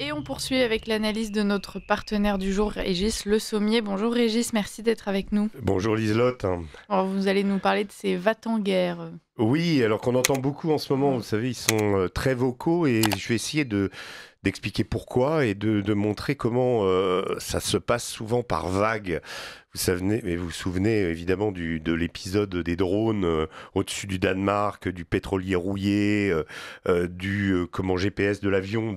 Et on poursuit avec l'analyse de notre partenaire du jour, Régis Le Sommier. Bonjour Régis, merci d'être avec nous. Bonjour Lieselotte. Alors, vous allez nous parler de ces va-t-en-guerre. Oui, alors qu'on entend beaucoup en ce moment, vous savez, ils sont très vocaux et je vais essayer d'expliquer pourquoi et de montrer comment ça se passe souvent par vagues. Vous vous souvenez évidemment de l'épisode des drones au-dessus du Danemark, du pétrolier rouillé, comment GPS de l'avion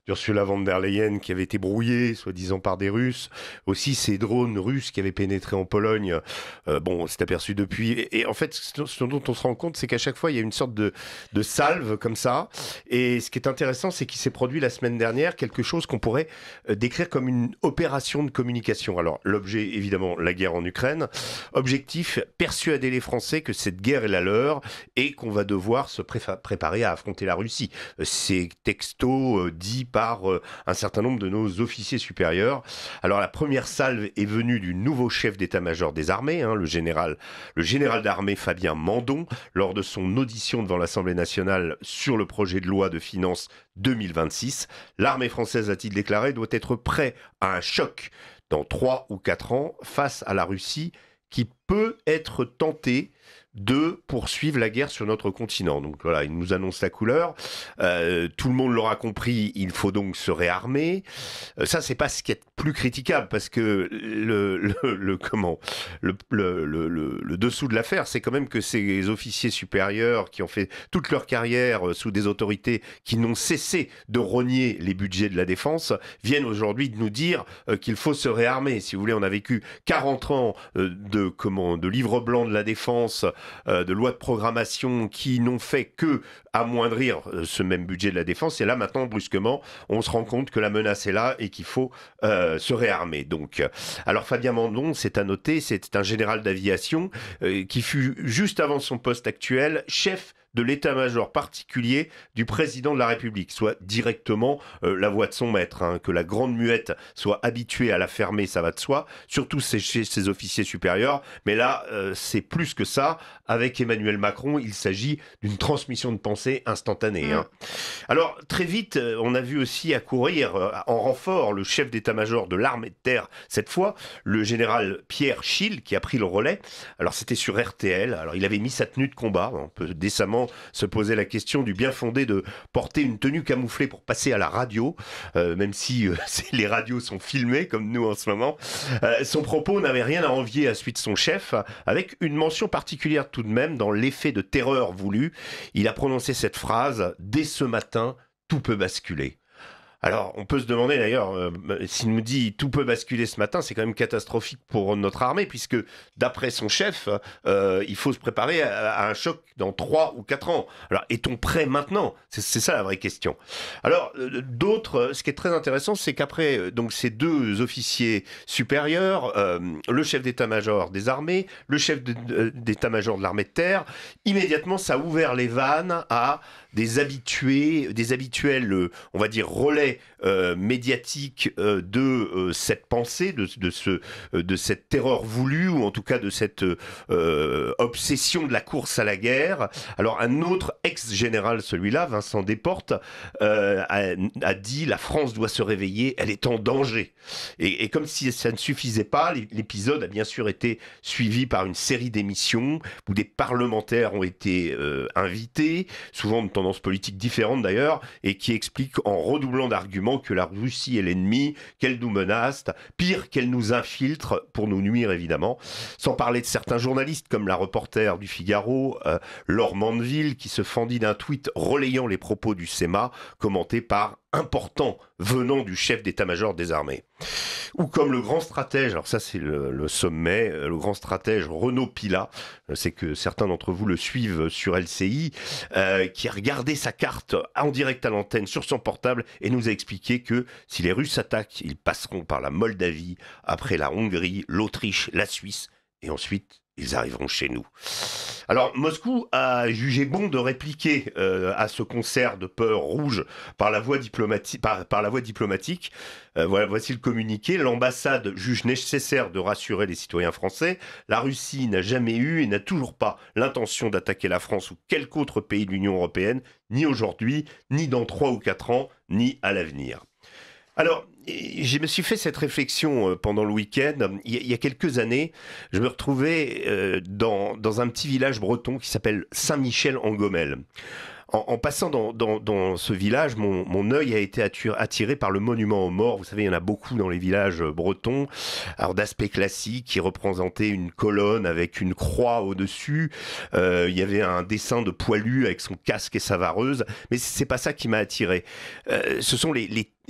d'Ursula von der Leyen qui avait été brouillé, soi-disant par des Russes. Aussi ces drones russes qui avaient pénétré en Pologne. Bon, c'est aperçu depuis. Et en fait, ce dont on se rend compte, c'est qu'à chaque fois, il y a une sorte de salve comme ça. Et ce qui est intéressant, c'est qu'il s'est produit la semaine dernière quelque chose qu'on pourrait décrire comme une opération de communication. Alors, l'objet, évidemment, la guerre en Ukraine. Objectif, persuader les Français que cette guerre est la leur et qu'on va devoir se préparer à affronter la Russie. Ces textos dits par un certain nombre de nos officiers supérieurs. Alors la première salve est venue du nouveau chef d'état-major des armées, le général d'armée Fabien Mandon, lors de son audition devant l'Assemblée nationale sur le projet de loi de finances 2026. L'armée française, a-t-il déclaré, doit être prêt à un choc dans 3 ou 4 ans face à la Russie qui peut être tentée de poursuivre la guerre sur notre continent. Donc voilà, il nous annonce la couleur. Tout le monde l'aura compris, il faut donc se réarmer. Ça, c'est pas ce qui est plus critiquable, parce que le dessous de l'affaire, c'est quand même que ces officiers supérieurs qui ont fait toute leur carrière sous des autorités qui n'ont cessé de rogner les budgets de la défense, viennent aujourd'hui de nous dire qu'il faut se réarmer. Si vous voulez, on a vécu 40 ans de livre blanc de la défense, de lois de programmation qui n'ont fait que amoindrir ce même budget de la défense. Et là, maintenant, brusquement, on se rend compte que la menace est là et qu'il faut se réarmer. Donc, alors Fabien Mandon, c'est à noter, c'est un général d'aviation qui fut, juste avant son poste actuel, chef de l'état-major particulier du président de la République, soit directement la voix de son maître. Que la grande muette soit habituée à la fermer, ça va de soi, surtout chez ses officiers supérieurs. Mais là, c'est plus que ça. Avec Emmanuel Macron, il s'agit d'une transmission de pensée instantanée. Alors, très vite, on a vu aussi accourir en renfort le chef d'état-major de l'armée de terre, cette fois, le général Pierre Schill, qui a pris le relais. Alors, c'était sur RTL. Alors, il avait mis sa tenue de combat. On peut décemment se poser la question du bien fondé de porter une tenue camouflée pour passer à la radio, même si les radios sont filmées, comme nous en ce moment. Son propos n'avait rien à envier à celui de son chef, avec une mention particulière tout de même dans l'effet de terreur voulu. Il a prononcé cette phrase: « Dès ce matin, tout peut basculer ». Alors, on peut se demander d'ailleurs, s'il nous dit tout peut basculer ce matin, c'est quand même catastrophique pour notre armée, puisque d'après son chef, il faut se préparer à un choc dans 3 ou 4 ans. Alors, est-on prêt maintenant ? C'est ça la vraie question. Alors, ce qui est très intéressant, c'est qu'après donc ces deux officiers supérieurs, le chef d'état-major des armées, le chef d'état-major de l'armée de terre, immédiatement, ça a ouvert les vannes à des habituels, on va dire, relais médiatiques de cette pensée, de cette terreur voulue, ou en tout cas de cette obsession de la course à la guerre. Alors un autre ex-général, celui-là, Vincent Desportes, a dit: la France doit se réveiller, elle est en danger. Et comme si ça ne suffisait pas, l'épisode a bien sûr été suivi par une série d'émissions où des parlementaires ont été invités, souvent de tendance politique différente d'ailleurs, et qui expliquent en redoublant d'arguments que la Russie est l'ennemi, qu'elle nous menace, pire qu'elle nous infiltre pour nous nuire évidemment. Sans parler de certains journalistes comme la reporter du Figaro, Laure Mandeville, qui se fendit d'un tweet relayant les propos du SEMA, commenté par important venant du chef d'état-major des armées. Ou comme le grand stratège, alors ça c'est le sommet, le grand stratège Renaud Pilat, c'est que certains d'entre vous le suivent sur LCI, qui a regardé sa carte en direct à l'antenne sur son portable et nous a expliqué que si les Russes attaquent, ils passeront par la Moldavie, après la Hongrie, l'Autriche, la Suisse, et ensuite ils arriveront chez nous. Alors, Moscou a jugé bon de répliquer à ce concert de peur rouge par la voie diplomatique. Voici le communiqué. L'ambassade juge nécessaire de rassurer les citoyens français. La Russie n'a jamais eu et n'a toujours pas l'intention d'attaquer la France ou quelque autre pays de l'Union européenne, ni aujourd'hui, ni dans 3 ou 4 ans, ni à l'avenir. Alors, je me suis fait cette réflexion pendant le week-end. Il y a quelques années, je me retrouvais dans un petit village breton qui s'appelle Saint-Michel-en-Gomel. En passant dans ce village, mon œil a été attiré par le monument aux morts. Vous savez, il y en a beaucoup dans les villages bretons. Alors d'aspect classique, qui représentait une colonne avec une croix au-dessus. Il y avait un dessin de poilu avec son casque et sa vareuse. Mais c'est pas ça qui m'a attiré. Ce sont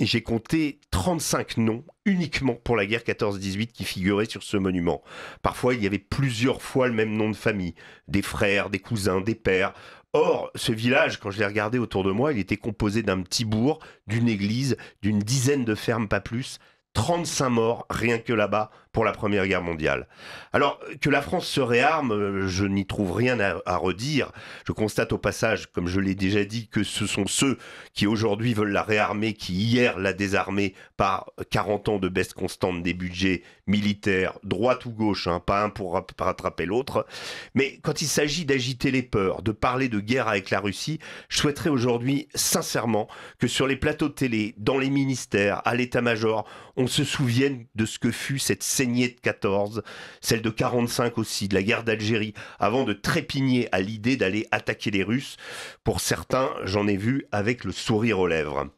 j'ai compté 35 noms uniquement pour la guerre 14-18 qui figuraient sur ce monument. Parfois, il y avait plusieurs fois le même nom de famille. Des frères, des cousins, des pères. Or, ce village, quand je l'ai regardé autour de moi, il était composé d'un petit bourg, d'une église, d'une dizaine de fermes, pas plus. 35 morts, rien que là-bas, pour la Première Guerre mondiale. Alors, que la France se réarme, je n'y trouve rien à redire. Je constate au passage, comme je l'ai déjà dit, que ce sont ceux qui aujourd'hui veulent la réarmer, qui hier la désarmée par 40 ans de baisse constante des budgets militaires, droite ou gauche, pas un pour rattraper l'autre. Mais quand il s'agit d'agiter les peurs, de parler de guerre avec la Russie, je souhaiterais aujourd'hui, sincèrement, que sur les plateaux de télé, dans les ministères, à l'état-major, on se souvienne de ce que fut cette saignée de 14, celle de 45 aussi, de la guerre d'Algérie, avant de trépigner à l'idée d'aller attaquer les Russes. Pour certains, j'en ai vu avec le sourire aux lèvres.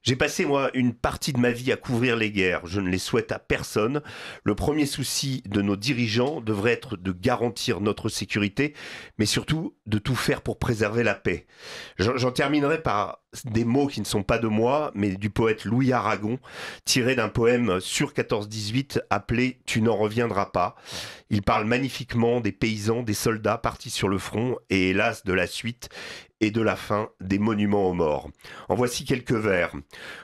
J'ai passé, moi, une partie de ma vie à couvrir les guerres. Je ne les souhaite à personne. Le premier souci de nos dirigeants devrait être de garantir notre sécurité, mais surtout de tout faire pour préserver la paix. J'en terminerai par des mots qui ne sont pas de moi, mais du poète Louis Aragon, tiré d'un poème sur 14-18 appelé « Tu n'en reviendras pas ». Il parle magnifiquement des paysans, des soldats partis sur le front et hélas de la suite et de la fin des monuments aux morts. En voici quelques vers.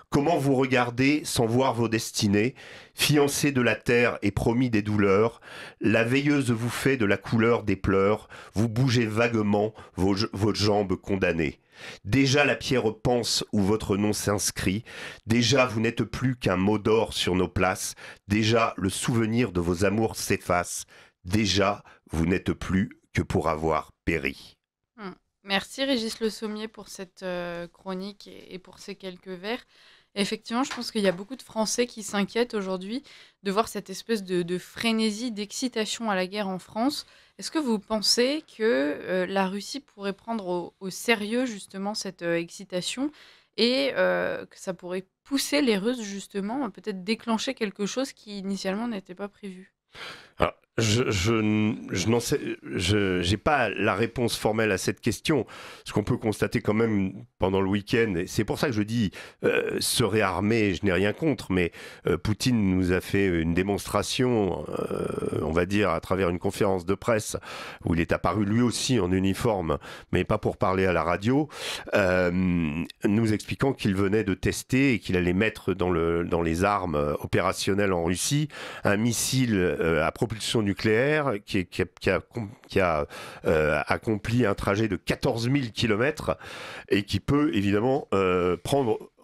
Comment vous regardez sans voir vos destinées, fiancés de la terre et promis des douleurs, la veilleuse vous fait de la couleur des pleurs, vous bougez vaguement vos jambes condamnées. Déjà la pierre pense où votre nom s'inscrit, déjà vous n'êtes plus qu'un mot d'or sur nos places, déjà le souvenir de vos amours s'efface, déjà vous n'êtes plus que pour avoir péri. Merci Régis Le Sommier pour cette chronique et pour ces quelques vers. Effectivement, je pense qu'il y a beaucoup de Français qui s'inquiètent aujourd'hui de voir cette espèce de frénésie, d'excitation à la guerre en France. Est-ce que vous pensez que la Russie pourrait prendre au sérieux justement cette excitation et que ça pourrait pousser les Russes justement à peut-être déclencher quelque chose qui initialement n'était pas prévu? Alors, je n'en sais, j'ai pas la réponse formelle à cette question. Ce qu'on peut constater quand même pendant le week-end, et c'est pour ça que je dis se réarmer, je n'ai rien contre, mais Poutine nous a fait une démonstration, on va dire, à travers une conférence de presse où il est apparu lui aussi en uniforme, mais pas pour parler à la radio, nous expliquant qu'il venait de tester et qu'il allait mettre dans les armes opérationnelles en Russie un missile à propulsion nucléaire qui a accompli un trajet de 14 000 km et qui peut évidemment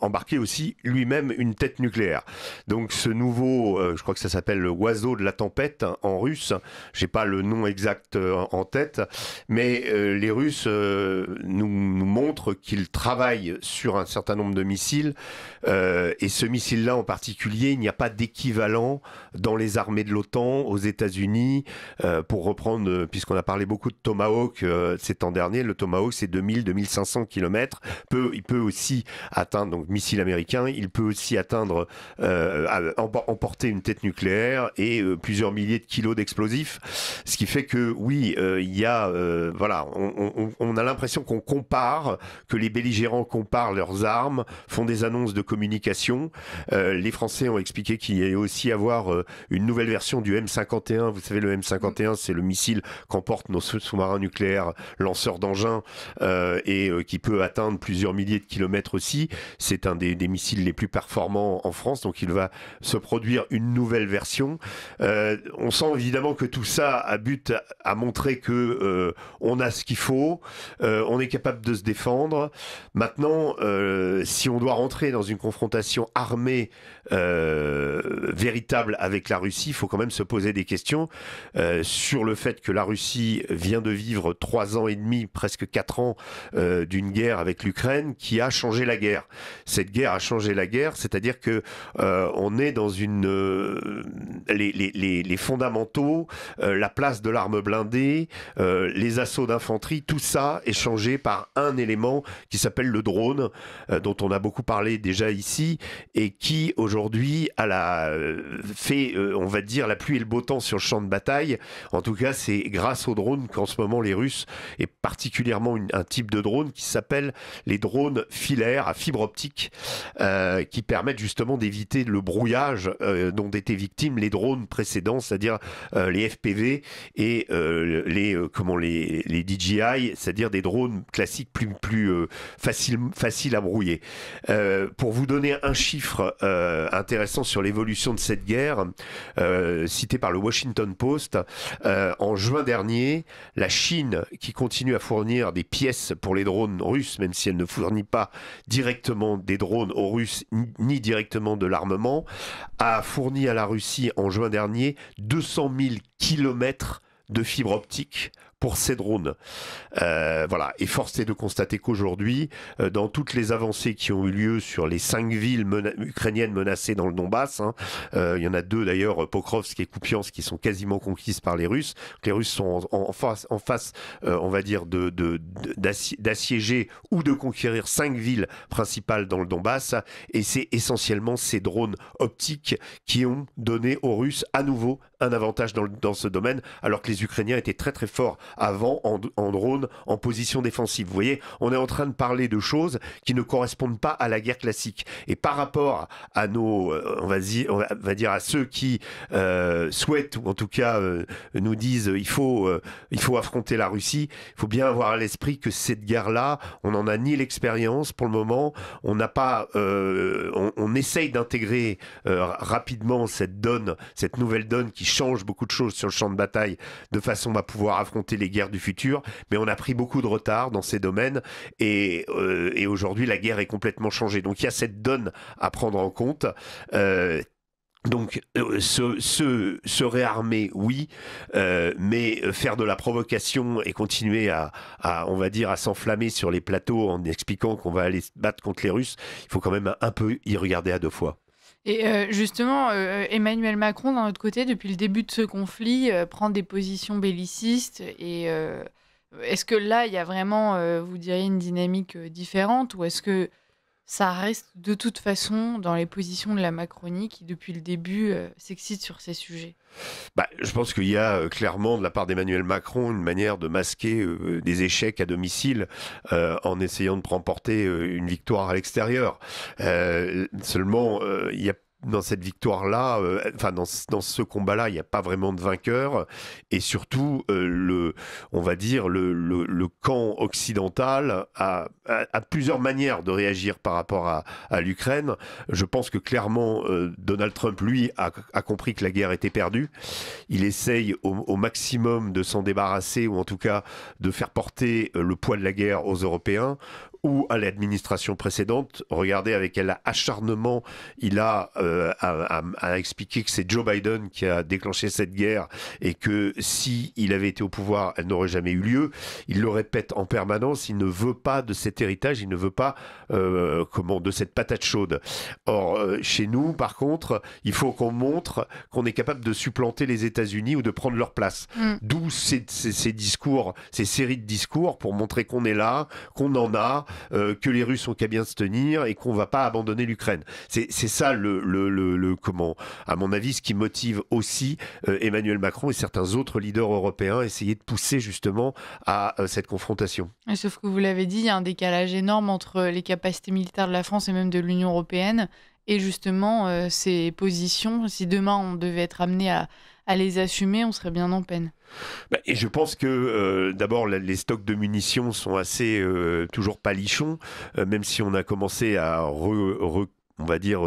embarquer aussi lui-même une tête nucléaire. Donc ce nouveau, je crois que ça s'appelle le oiseau de la tempête en russe, j'ai pas le nom exact en tête, mais les Russes nous montrent qu'ils travaillent sur un certain nombre de missiles et ce missile-là en particulier, il n'y a pas d'équivalent dans les armées de l'OTAN, aux États-Unis, pour reprendre, puisqu'on a parlé beaucoup de Tomahawk ces temps derniers, le Tomahawk c'est 2000-2500 km, il peut aussi atteindre, donc missile américain, il peut aussi atteindre, emporter une tête nucléaire et plusieurs milliers de kilos d'explosifs. Ce qui fait que oui, il y a, voilà, on a l'impression qu'on compare, que les belligérants comparent leurs armes, font des annonces de communication. Les Français ont expliqué qu'il y allait aussi avoir une nouvelle version du M51. Vous savez, le M51, c'est le missile qu'emportent nos sous-marins nucléaires lanceurs d'engins et qui peut atteindre plusieurs milliers de kilomètres aussi. C'est un des missiles les plus performants en France, donc il va se produire une nouvelle version. On sent évidemment que tout ça a but à montrer que on a ce qu'il faut, on est capable de se défendre. Maintenant, si on doit rentrer dans une confrontation armée véritable avec la Russie, il faut quand même se poser des questions sur le fait que la Russie vient de vivre 3 ans et demi, presque 4 ans d'une guerre avec l'Ukraine qui a changé la guerre. cette guerre a changé la guerre, c'est-à-dire que on est dans les fondamentaux, la place de l'arme blindée, les assauts d'infanterie, tout ça est changé par un élément qui s'appelle le drone, dont on a beaucoup parlé déjà ici, et qui aujourd'hui fait, on va dire, la pluie et le beau temps sur le champ de bataille. En tout cas, c'est grâce aux drones qu'en ce moment les Russes, et particulièrement un type de drone qui s'appelle les drones filaires à fibre optique, qui permettent justement d'éviter le brouillage dont étaient victimes les drones précédents, c'est-à-dire les FPV et les DJI, c'est-à-dire des drones classiques plus faciles à brouiller. Pour vous donner un chiffre intéressant sur l'évolution de cette guerre, cité par le Washington Post, en juin dernier, la Chine, qui continue à fournir des pièces pour les drones russes, même si elle ne fournit pas directement des drones aux Russes, ni directement de l'armement, a fourni à la Russie en juin dernier 200 000 kilomètres de fibre optique pour ces drones. Voilà. Et force est de constater qu'aujourd'hui, dans toutes les avancées qui ont eu lieu sur les 5 villes ukrainiennes menacées dans le Donbass, il y en a 2 d'ailleurs, Pokrovsk et Kupiansk, qui sont quasiment conquises par les Russes. Les Russes sont en face, on va dire, d'assiéger ou de conquérir 5 villes principales dans le Donbass. Et c'est essentiellement ces drones optiques qui ont donné aux Russes à nouveau un avantage dans ce domaine, alors que les Ukrainiens étaient très très forts avant en drone, en position défensive. Vous voyez, on est en train de parler de choses qui ne correspondent pas à la guerre classique. Et par rapport à nos, on va dire à ceux qui souhaitent, ou en tout cas nous disent il faut affronter la Russie, il faut bien avoir à l'esprit que cette guerre-là, on n'en a ni l'expérience pour le moment, on n'a pas, on essaye d'intégrer rapidement cette nouvelle donne qui change beaucoup de choses sur le champ de bataille de façon à pouvoir affronter les guerres du futur, mais on a pris beaucoup de retard dans ces domaines et aujourd'hui la guerre est complètement changée. Donc il y a cette donne à prendre en compte. Donc, se réarmer, oui, mais faire de la provocation et continuer on va dire, à s'enflammer sur les plateaux en expliquant qu'on va aller se battre contre les Russes, il faut quand même un peu y regarder à 2 fois. Et justement, Emmanuel Macron, d'un autre côté, depuis le début de ce conflit, prend des positions bellicistes. Et est-ce que là, il y a vraiment, vous diriez, une dynamique différente, ou est-ce que ça reste de toute façon dans les positions de la Macronie qui, depuis le début, s'excite sur ces sujets ? Je pense qu'il y a clairement de la part d'Emmanuel Macron une manière de masquer des échecs à domicile en essayant de remporter une victoire à l'extérieur. Seulement, il y a dans cette victoire-là, dans ce combat-là, il n'y a pas vraiment de vainqueur. Et surtout, on va dire, le camp occidental a plusieurs manières de réagir par rapport à l'Ukraine. Je pense que clairement, Donald Trump, lui, a compris que la guerre était perdue. Il essaye au maximum de s'en débarrasser, ou en tout cas de faire porter le poids de la guerre aux Européens ou à l'administration précédente. Regardez avec quel acharnement il a expliqué que c'est Joe Biden qui a déclenché cette guerre et que si il avait été au pouvoir, elle n'aurait jamais eu lieu. Il le répète en permanence, il ne veut pas de cet héritage, il ne veut pas de cette patate chaude. Or, chez nous, par contre, il faut qu'on montre qu'on est capable de supplanter les États-Unis ou de prendre leur place. D'où ces discours, ces séries de discours pour montrer qu'on est là, qu'on en a, que les Russes ont qu'à bien se tenir et qu'on ne va pas abandonner l'Ukraine. C'est ça à mon avis, ce qui motive aussi Emmanuel Macron et certains autres leaders européens à essayer de pousser justement à cette confrontation. Sauf que vous l'avez dit, il y a un décalage énorme entre les capacités militaires de la France et même de l'Union européenne et justement ces positions. Si demain on devait être amené à les assumer, on serait bien en peine. Et je pense que d'abord les stocks de munitions sont assez toujours palichons, même si on a commencé à on va dire,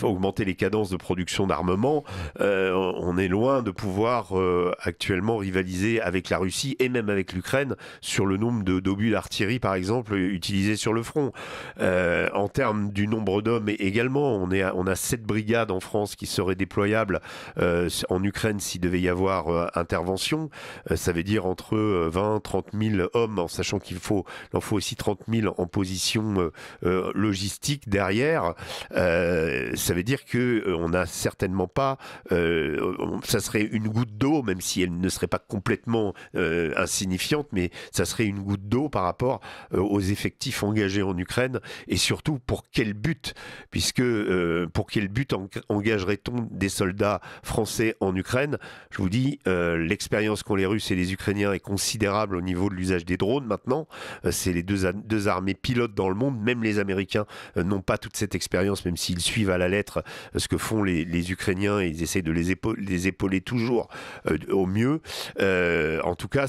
augmenter les cadences de production d'armement, on est loin de pouvoir actuellement rivaliser avec la Russie et même avec l'Ukraine sur le nombre d'obus d'artillerie, par exemple, utilisés sur le front. En termes du nombre d'hommes également, on a 7 brigades en France qui seraient déployables en Ukraine s'il devait y avoir intervention. Ça veut dire entre 20 30 000 hommes, en sachant il en faut aussi 30 000 en position logistique derrière. Ça veut dire qu'on n'a certainement pas... ça serait une goutte d'eau, même si elle ne serait pas complètement insignifiante, mais ça serait une goutte d'eau par rapport aux effectifs engagés en Ukraine, et surtout pour quel but, puisque pour quel but engagerait-on des soldats français en Ukraine? Je vous dis, l'expérience qu'ont les Russes et les Ukrainiens est considérable au niveau de l'usage des drones maintenant. C'est les deux armées pilotes dans le monde. Même les Américains n'ont pas toute cette expérience, même s'ils suivent à la lettre ce que font les Ukrainiens, et ils essaient de les épauler toujours au mieux. En tout cas,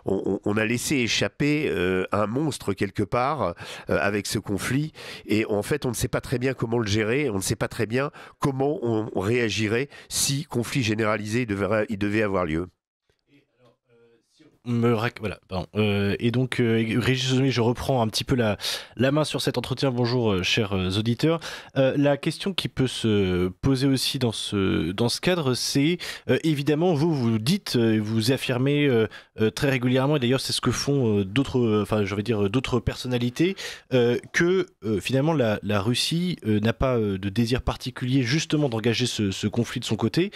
on a laissé échapper un monstre quelque part avec ce conflit, et en fait on ne sait pas très bien comment le gérer, on ne sait pas très bien comment on réagirait si conflit généralisé il devait avoir lieu. Voilà, pardon. Et donc, Régis Le Sommier, je reprends un petit peu la main sur cet entretien. Bonjour, chers auditeurs. La question qui peut se poser aussi dans ce cadre, c'est évidemment, vous dites, vous affirmez très régulièrement, et d'ailleurs c'est ce que font d'autres personnalités, que finalement la Russie n'a pas de désir particulier justement d'engager ce conflit de son côté.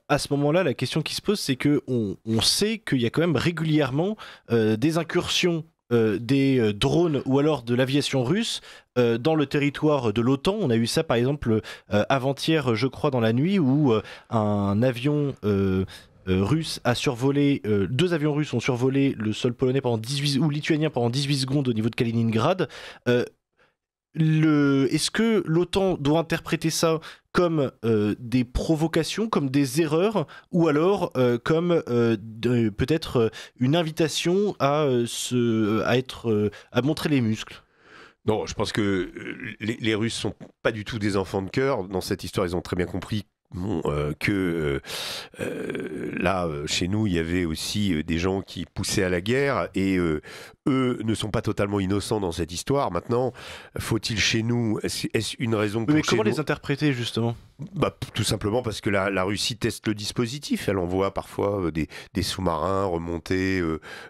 À ce moment-là, la question qui se pose, c'est qu'on sait qu'il y a quand même régulièrement des incursions des drones ou alors de l'aviation russe dans le territoire de l'OTAN. On a eu ça par exemple avant-hier, je crois, dans la nuit, où un avion russe a survolé, 2 avions russes ont survolé le sol polonais ou lituanien pendant 18 secondes au niveau de Kaliningrad. Est-ce que l'OTAN doit interpréter ça comme des provocations, comme des erreurs, ou alors comme peut-être une invitation à montrer les muscles? Non, je pense que les Russes sont pas du tout des enfants de cœur. Dans cette histoire, ils ont très bien compris là, chez nous, il y avait aussi des gens qui poussaient à la guerre, et eux ne sont pas totalement innocents dans cette histoire. Maintenant, faut-il chez nous, est-ce une raison pour mais comment chez les interpréter justement? Tout simplement parce que la Russie teste le dispositif. Elle envoie parfois des sous-marins remonter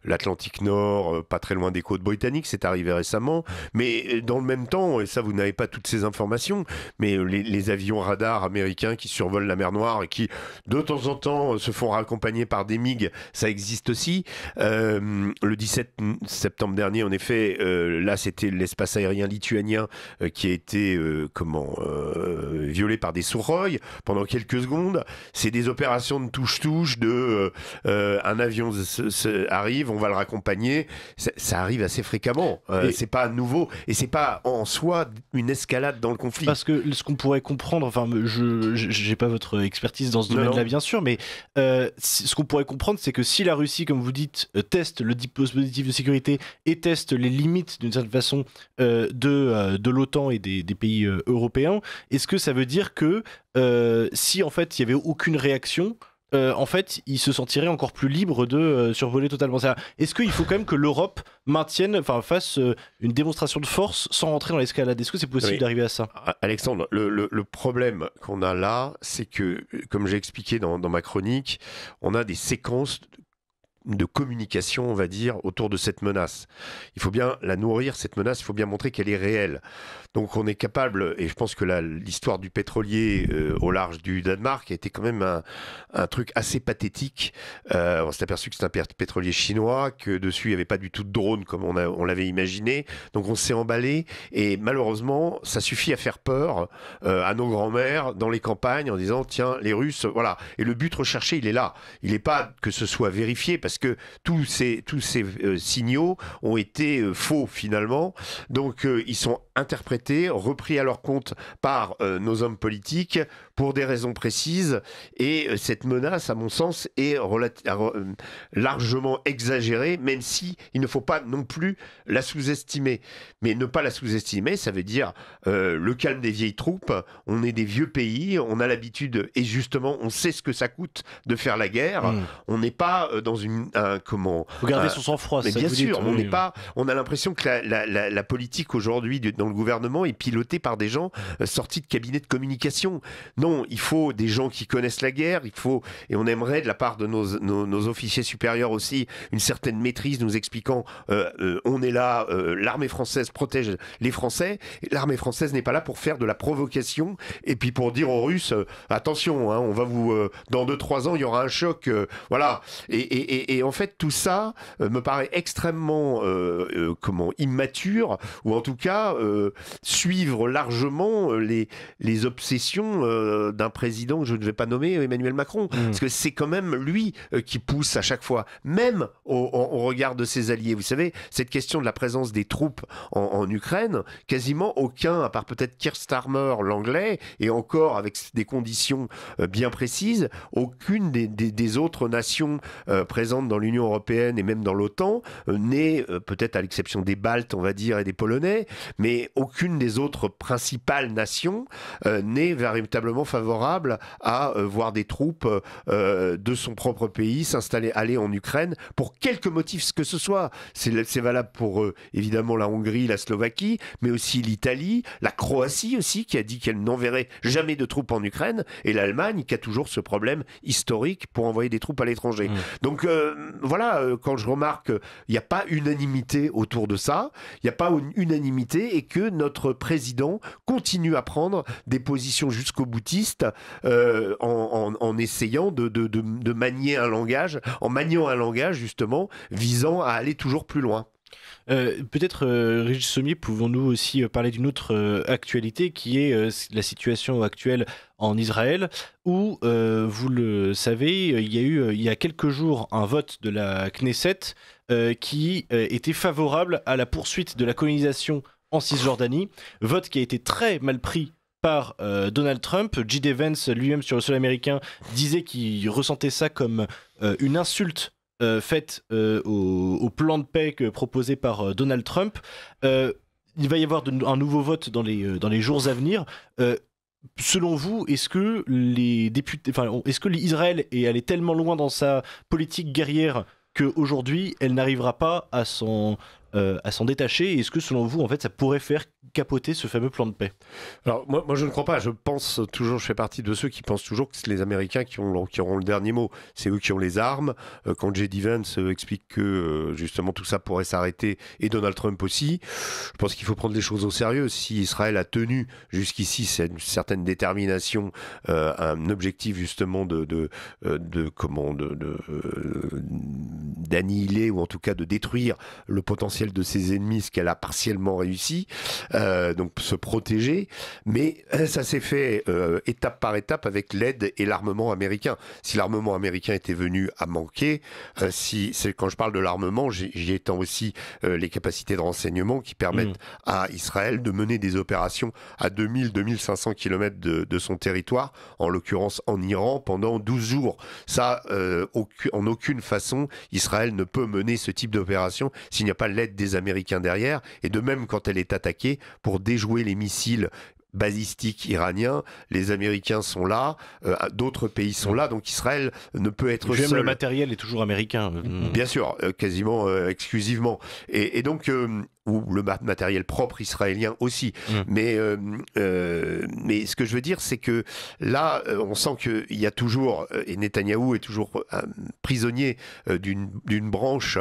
l'Atlantique Nord, pas très loin des côtes britanniques. C'est arrivé récemment. Mais dans le même temps, et ça vous n'avez pas toutes ces informations, mais les avions radars américains qui survolent la mer Noire et qui de temps en temps se font raccompagner par des MiG, ça existe aussi. Le 17 septembre dernier, en effet, là c'était l'espace aérien lituanien qui a été violé par des Sukhoi pendant quelques secondes. C'est des opérations de touche-touche, un avion arrive, on va le raccompagner. Ça arrive assez fréquemment. C'est pas nouveau, et c'est pas en soi une escalade dans le conflit. Parce que ce qu'on pourrait comprendre, enfin, j'ai pas votre expertise dans ce domaine-là, bien sûr, mais ce qu'on pourrait comprendre, c'est que si la Russie, comme vous dites, teste le dispositif de sécurité et teste les limites d'une certaine façon de l'OTAN et des pays européens, est-ce que ça veut dire que si en fait il y avait aucune réaction, en fait, il se sentirait encore plus libre de survoler totalement ça? Est-ce qu'il faut quand même que l'Europe fasse une démonstration de force sans rentrer dans l'escalade? Est-ce que c'est possible d'arriver à ça? Alexandre, le problème qu'on a là, c'est que, comme j'ai expliqué dans ma chronique, on a des séquences de communication, on va dire, autour de cette menace. Il faut bien la nourrir, cette menace, il faut bien montrer qu'elle est réelle. Donc on est capable, et je pense que l'histoire du pétrolier au large du Danemark a été quand même un truc assez pathétique. On s'est aperçu que c'était un pétrolier chinois, que dessus il n'y avait pas du tout de drone comme on l'avait imaginé. Donc on s'est emballé, et malheureusement ça suffit à faire peur à nos grands-mères dans les campagnes en disant tiens, les Russes, voilà. Et le but recherché, il est là. Il n'est pas que ce soit vérifié, parce parce que tous ces signaux ont été faux finalement. Donc ils sont interprétés, repris à leur compte par nos hommes politiques pour des raisons précises. Et cette menace, à mon sens, est largement exagérée, même si il ne faut pas non plus la sous-estimer. Mais ne pas la sous-estimer, ça veut dire le calme des vieilles troupes. On est des vieux pays, on a l'habitude, et justement, on sait ce que ça coûte de faire la guerre. On n'est pas dans faut garder son sang-froid. Mais bien sûr, on n'est pas. On a l'impression que la politique aujourd'hui dans le gouvernement est pilotée par des gens sortis de cabinets de communication. Non, il faut des gens qui connaissent la guerre. Et on aimerait de la part de nos officiers supérieurs aussi une certaine maîtrise, nous expliquant on est là, l'armée française protège les Français. L'armée française n'est pas là pour faire de la provocation et puis pour dire aux Russes attention, hein, on va vous dans 2-3 ans il y aura un choc, voilà. Et en fait tout ça me paraît extrêmement immature, ou en tout cas suivre largement les obsessions d'un président que je ne vais pas nommer, Emmanuel Macron, parce que c'est quand même lui qui pousse à chaque fois, même au regard de ses alliés. Vous savez, cette question de la présence des troupes en Ukraine, quasiment aucun, à part peut-être Keir Starmer, l'anglais, et encore avec des conditions bien précises, aucune des autres nations présentes dans l'Union européenne et même dans l'OTAN n'est, peut-être à l'exception des Baltes, on va dire, et des Polonais, mais aucune des autres principales nations n'est véritablement favorable à voir des troupes de son propre pays aller en Ukraine pour quelque motif que ce soit. C'est valable pour évidemment la Hongrie, la Slovaquie, mais aussi l'Italie, la Croatie aussi, qui a dit qu'elle n'enverrait jamais de troupes en Ukraine, et l'Allemagne qui a toujours ce problème historique pour envoyer des troupes à l'étranger. Donc voilà, quand je remarque qu'il n'y a pas unanimité autour de ça, il n'y a pas une unanimité, et que notre président continue à prendre des positions jusqu'au boutiste en essayant de manier un langage, en maniant un langage justement visant à aller toujours plus loin. Peut-être, Régis Sommier, pouvons-nous aussi parler d'une autre actualité qui est la situation actuelle en Israël, où, vous le savez, il y a eu il y a quelques jours un vote de la Knesset qui était favorable à la poursuite de la colonisation en Cisjordanie, vote qui a été très mal pris par Donald Trump. J.D. Vance lui-même sur le sol américain disait qu'il ressentait ça comme une insulte faite au plan de paix proposé par Donald Trump. Il va y avoir un nouveau vote dans les jours à venir. Selon vous, est-ce que l'Israël est allé tellement loin dans sa politique guerrière qu'aujourd'hui, elle n'arrivera pas à s'en détacher? Est-ce que selon vous, en fait, ça pourrait faire capoter ce fameux plan de paix? Alors moi je ne crois pas. Je pense toujours, je fais partie de ceux qui pensent toujours que c'est les Américains qui auront le dernier mot. C'est eux qui ont les armes. Quand J.D. Vance explique que justement tout ça pourrait s'arrêter, et Donald Trump aussi, je pense qu'il faut prendre les choses au sérieux. Si Israël a tenu jusqu'ici, c'est une certaine détermination, un objectif justement d'annihiler, ou en tout cas de détruire le potentiel de ses ennemis, ce qu'elle a partiellement réussi, donc se protéger, mais ça s'est fait étape par étape avec l'aide et l'armement américain. Si l'armement américain était venu à manquer, quand je parle de l'armement, j'y étends aussi les capacités de renseignement qui permettent à Israël de mener des opérations à 2000-2500 km de son territoire, en l'occurrence en Iran, pendant 12 jours. Ça, en aucune façon, Israël ne peut mener ce type d'opération s'il n'y a pas l'aide des Américains derrière, et de même quand elle est attaquée, pour déjouer les missiles balistiques iraniens, les Américains sont là, d'autres pays sont là, donc Israël ne peut être seul. Même le matériel est toujours américain. Bien sûr, quasiment exclusivement. Et donc, ou le matériel propre israélien aussi. Mais ce que je veux dire, c'est que là, on sent qu'il y a toujours, et Netanyahou est toujours prisonnier d'une branche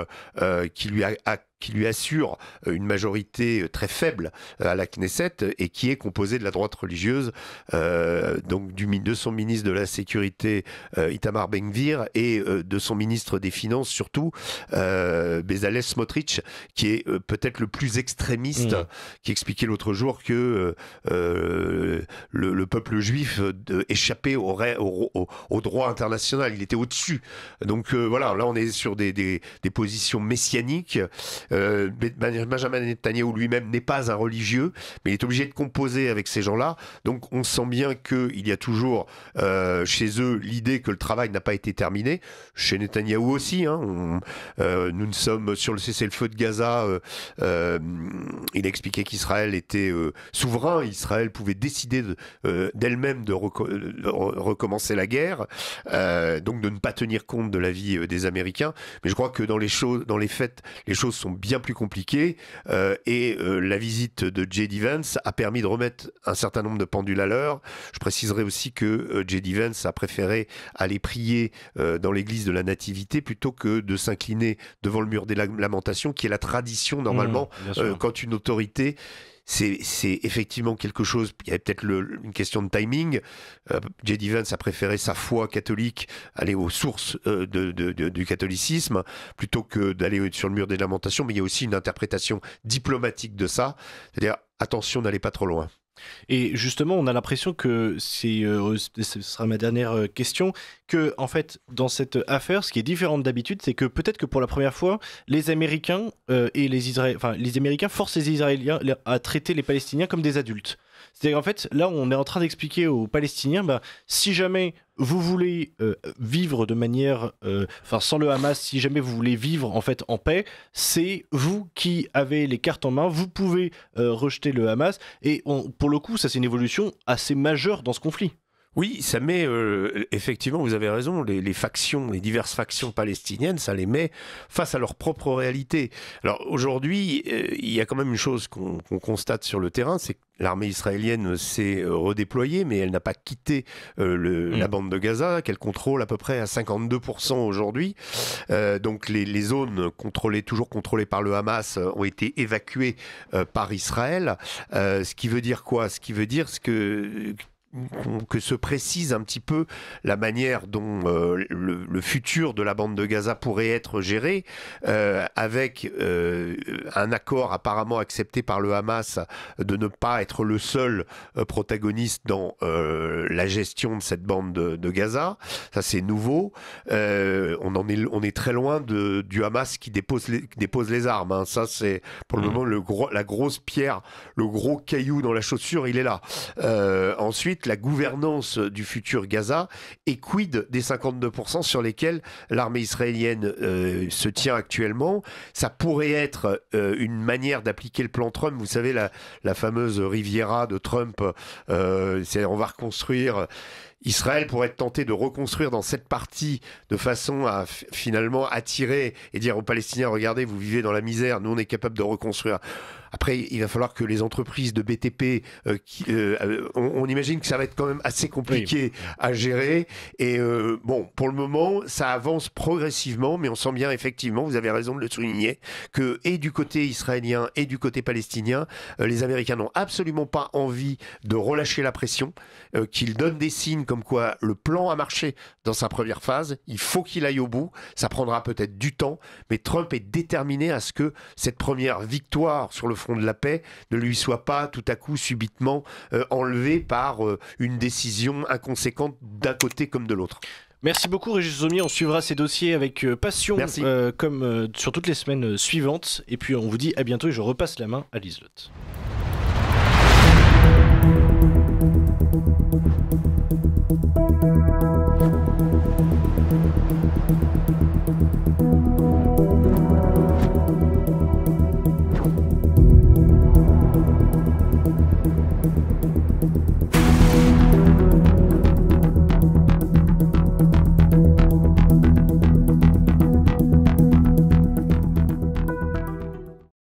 qui lui assure une majorité très faible à la Knesset, et qui est composée de la droite religieuse, donc de son ministre de la Sécurité Itamar Ben-Gvir, et de son ministre des Finances surtout, Bezalel Smotrich, qui est peut-être le plus extrémiste, qui expliquait l'autre jour que le peuple juif échappait au droit international, il était au-dessus. Donc voilà, là on est sur des positions messianiques. Benjamin Netanyahou lui-même n'est pas un religieux, mais il est obligé de composer avec ces gens-là. Donc on sent bien qu'il y a toujours chez eux l'idée que le travail n'a pas été terminé. Chez Netanyahou aussi, hein, nous sommes sur le cessez-le-feu de Gaza. Il a expliqué qu'Israël était souverain. Israël pouvait décider d'elle-même de recommencer la guerre, donc de ne pas tenir compte de l'avis des Américains. Mais je crois que dans les faits, les choses sont bien plus compliquées. Et la visite de J.D. Vance a permis de remettre un certain nombre de pendules à l'heure. Je préciserai aussi que J.D. Vance a préféré aller prier dans l'église de la Nativité plutôt que de s'incliner devant le mur des lamentations, qui est la tradition normalement quand une autorité... C'est effectivement quelque chose, il y avait peut-être une question de timing. J.D. Vance a préféré sa foi catholique, aller aux sources du catholicisme, plutôt que d'aller sur le mur des lamentations, mais il y a aussi une interprétation diplomatique de ça, c'est-à-dire attention, n'allez pas trop loin. Et justement, on a l'impression que ce sera ma dernière question, que en fait, dans cette affaire, ce qui est différent d'habitude, c'est que peut-être que pour la première fois, les Américains et les Américains forcent les Israéliens à traiter les Palestiniens comme des adultes. C'est-à-dire qu'en fait, là, on est en train d'expliquer aux Palestiniens, si jamais vous voulez vivre de manière, sans le Hamas, si jamais vous voulez vivre en fait en paix, c'est vous qui avez les cartes en main. Vous pouvez rejeter le Hamas. Et pour le coup, ça c'est une évolution assez majeure dans ce conflit. Oui, ça met, effectivement, vous avez raison, les diverses factions palestiniennes, ça les met face à leur propre réalité. Alors aujourd'hui, il y a quand même une chose qu'on constate sur le terrain, c'est que l'armée israélienne s'est redéployée, mais elle n'a pas quitté la bande de Gaza, qu'elle contrôle à peu près à 52% aujourd'hui. Donc les zones toujours contrôlées par le Hamas ont été évacuées par Israël. Ce qui veut dire quoi ? Ce qui veut dire que se précise un petit peu la manière dont le futur de la bande de Gaza pourrait être géré, avec un accord apparemment accepté par le Hamas de ne pas être le seul protagoniste dans la gestion de cette bande de Gaza. Ça, c'est nouveau. On est très loin du Hamas qui dépose les armes. Hein. Ça, c'est pour le moment la grosse pierre, le gros caillou dans la chaussure, il est là. Ensuite, la gouvernance du futur Gaza et quid des 52% sur lesquels l'armée israélienne se tient actuellement. Ça pourrait être une manière d'appliquer le plan Trump. Vous savez, la fameuse Riviera de Trump, c'est on va reconstruire... Israël pourrait être tenté de reconstruire dans cette partie de façon à finalement attirer et dire aux Palestiniens, regardez, vous vivez dans la misère, nous on est capable de reconstruire. Après, il va falloir que les entreprises de BTP, on imagine que ça va être quand même assez compliqué à gérer. Et pour le moment, ça avance progressivement, mais on sent bien effectivement, vous avez raison de le souligner, que et du côté israélien et du côté palestinien, les Américains n'ont absolument pas envie de relâcher la pression, qu'ils donnent des signes comme quoi le plan a marché dans sa première phase, il faut qu'il aille au bout, ça prendra peut-être du temps, mais Trump est déterminé à ce que cette première victoire sur le front de la paix ne lui soit pas tout à coup subitement enlevée par une décision inconséquente d'un côté comme de l'autre. Merci beaucoup Régis Sommier, on suivra ces dossiers avec passion comme sur toutes les semaines suivantes et puis on vous dit à bientôt et je repasse la main à Liselotte.